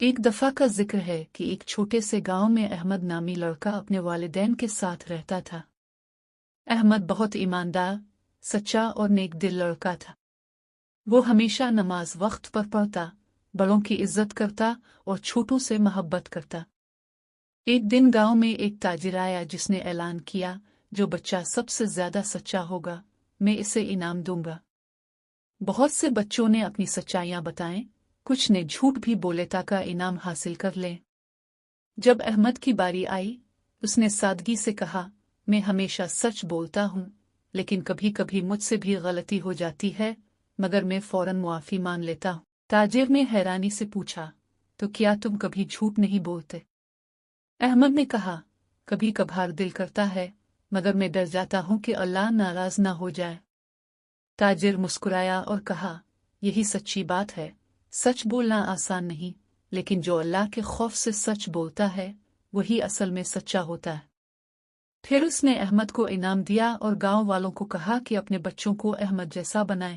एक दफ़ा का जिक्र है कि एक छोटे से गांव में अहमद नामी लड़का अपने वालिदैन के साथ रहता था। अहमद बहुत ईमानदार, सच्चा और नेक दिल लड़का था। वो हमेशा नमाज वक्त पर पढ़ता, बड़ों की इज्जत करता और छोटों से मोहब्बत करता। एक दिन गांव में एक ताजिर आया जिसने ऐलान किया, जो बच्चा सबसे ज्यादा सच्चा होगा, मैं इसे इनाम दूंगा। बहुत से बच्चों ने अपनी सच्चाइयां बताएं, कुछ ने झूठ भी बोले ताकि इनाम हासिल कर लें। जब अहमद की बारी आई, उसने सादगी से कहा, मैं हमेशा सच बोलता हूँ, लेकिन कभी कभी मुझसे भी गलती हो जाती है, मगर मैं फौरन मुआफी मान लेता हूँ। ताजिर ने हैरानी से पूछा, तो क्या तुम कभी झूठ नहीं बोलते? अहमद ने कहा, कभी कभार दिल करता है, मगर मैं डर जाता हूँ कि अल्लाह नाराज ना हो जाए। ताजिर मुस्कुराया और कहा, यही सच्ची बात है। सच बोलना आसान नहीं, लेकिन जो अल्लाह के खौफ से सच बोलता है, वही असल में सच्चा होता है। फिर उसने अहमद को इनाम दिया और गांव वालों को कहा कि अपने बच्चों को अहमद जैसा बनाएं।